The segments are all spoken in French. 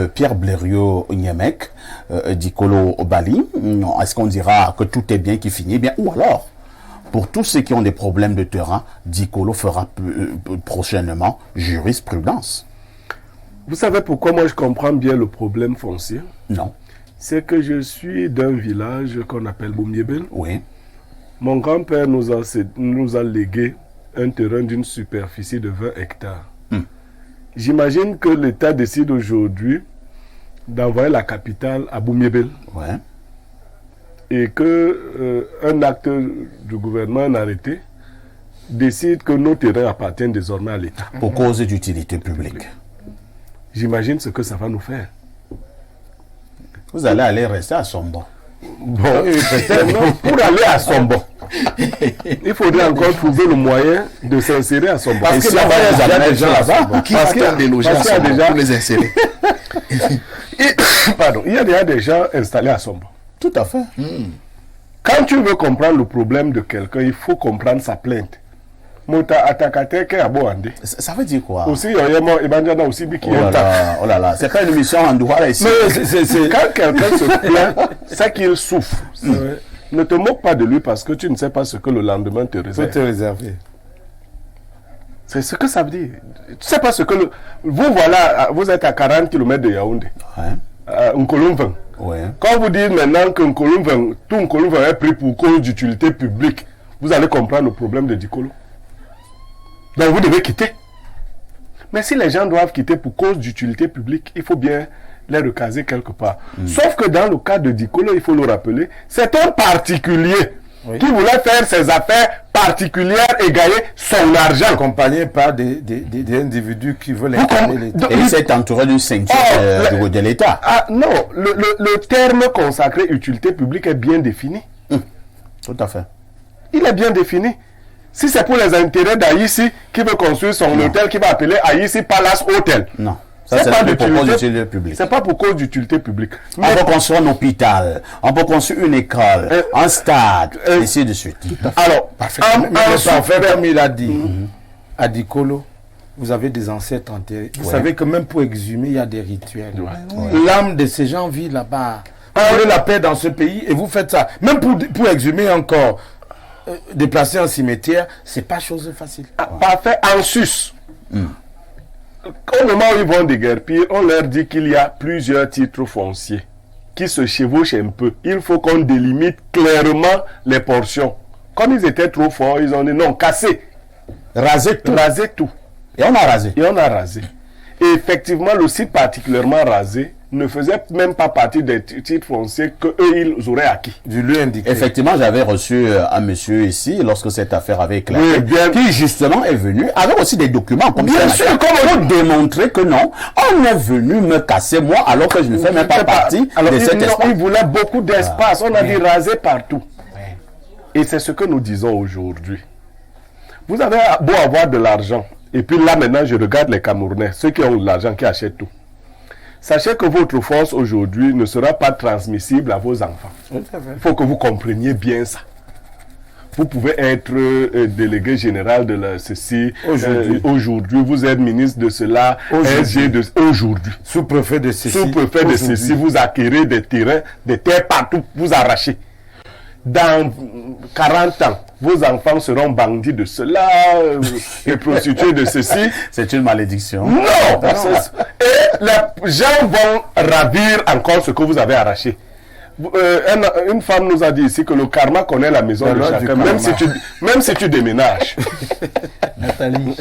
Pierre Blériot Niemek, Dikolo Bali, est-ce qu'on dira que tout est bien qui finit bien? Ou alors, pour tous ceux qui ont des problèmes de terrain, Dikolo fera prochainement jurisprudence? Vous savez pourquoi moi je comprends bien le problème foncier? Non. C'est que je suis d'un village qu'on appelle Boumiébel. Oui. Mon grand-père nous a légué un terrain d'une superficie de 20 hectares. J'imagine que l'État décide aujourd'hui d'envoyer la capitale à Boumiébel. Ouais. Et que un acte du gouvernement, un arrêté, décide que nos terrains appartiennent désormais à l'État. Pour cause d'utilité publique. J'imagine ce que ça va nous faire. Vous allez aller rester à Sombo. Bon, non, pour aller à Sombo, il faudrait encore trouver le moyen de s'insérer à Sombo. Parce que là-bas, il y a des gens là-bas qui attendent des logements pour les insérer. Pardon, il y a déjà des gens installés à Sombo. Tout à fait. Quand tu veux comprendre le problème de quelqu'un, il faut comprendre sa plainte. Ça veut dire quoi? Aussi, aussi oh là là, c'est pas une émission en droit là ici. Quand quelqu'un se plaint, c'est qu'il souffre. Ne te moque pas de lui parce que tu ne sais pas ce que le lendemain te réserve. C'est ce que ça veut dire. Tu ne sais pas ce que vous êtes à 40 km de Yaoundé. Nkolomvang. Ouais. Quand vous dites maintenant que tout Nkolomvang est pris pour cause d'utilité publique, vous allez comprendre le problème de Dikolo. Donc vous devez quitter. Mais si les gens doivent quitter pour cause d'utilité publique, il faut bien les recaser quelque part. Sauf que dans le cas de Dikolo, il faut le rappeler, c'est un particulier qui voulait faire ses affaires particulières et gagner son argent. Accompagné par des individus qui veulent incarner l'État. Et il s'est entouré d'une ceinture de l'État. Ah non, le terme consacré utilité publique est bien défini. Tout à fait. Il est bien défini. Si c'est pour les intérêts d'Aïssi qui veut construire son hôtel, qui va appeler Aïssi Palace Hotel. Non. Ça, c'est pour cause d'utilité publique. C'est pas pour cause d'utilité publique. On peut construire un hôpital, on peut construire une école, un stade, et ainsi de suite. Alors, comme il a dit, à Dikolo, vous avez des ancêtres enterrés. Vous savez que même pour exhumer, il y a des rituels. L'âme de ces gens vit là-bas. Vous voulez la paix dans ce pays et vous faites ça. Même pour exhumer encore, déplacer un cimetière, c'est pas chose facile. Parfait. En sus. Au moment où ils vont déguerpir, on leur dit qu'il y a plusieurs titres fonciers qui se chevauchent un peu. Il faut qu'on délimite clairement les portions. Comme ils étaient trop forts, ils ont dit non, casser. Raser tout. Raser tout. Et on a rasé. Et on a rasé. Et effectivement, le site particulièrement rasé ne faisait même pas partie des titres fonciers qu'eux, ils auraient acquis. Je lui indique. Effectivement, j'avais reçu un monsieur ici, lorsque cette affaire avait éclaté, qui justement est venu, avec aussi des documents, comme bien sûr, pour démontrer que non, on est venu me casser moi, alors que je ne fais même pas partie de cet espace. Il voulait beaucoup d'espace, on a dit raser partout. Et c'est ce que nous disons aujourd'hui. Vous avez beau avoir de l'argent, et puis là maintenant je regarde les Camerounais, ceux qui ont de l'argent, qui achètent tout. Sachez que votre force aujourd'hui ne sera pas transmissible à vos enfants. Il faut que vous compreniez bien ça. Vous pouvez être délégué général de ceci aujourd'hui. Vous êtes ministre de cela aujourd'hui. Sous-préfet de ceci. Sous-préfet de ceci. Vous acquérez des terrains, des terres partout. Vous arrachez. Dans 40 ans, vos enfants seront bandits de cela, et prostituées de ceci. C'est une malédiction. Non, et les gens vont ravir encore ce que vous avez arraché. Une femme nous a dit ici que le karma connaît la maison de chacun, même si tu déménages. Nathalie.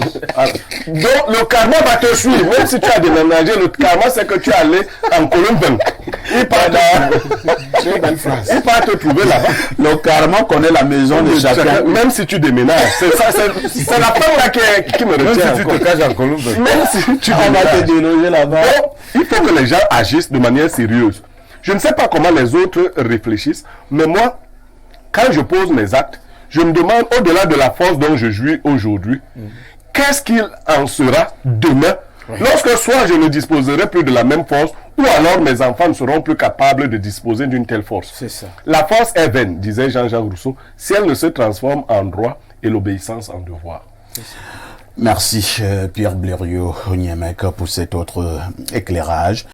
Donc le karma va te suivre, même si tu as déménagé, le karma c'est que tu es allé en Colombie. Il part te trouver là-bas. Le karma connaît la maison de chacun. Même si tu déménages. C'est la femme là qui me retient. Même si tu te caches en Colombie. Même si tu va te déloger là-bas. Il faut que les gens agissent de manière sérieuse. Je ne sais pas comment les autres réfléchissent, mais moi, quand je pose mes actes, je me demande, au-delà de la force dont je jouis aujourd'hui, qu'est-ce qu'il en sera demain, lorsque soit je ne disposerai plus de la même force, ou alors mes enfants ne seront plus capables de disposer d'une telle force. C'est ça. La force est vaine, disait Jean-Jacques Rousseau, si elle ne se transforme en droit et l'obéissance en devoir. Merci Pierre Blériot Niemek pour cet autre éclairage.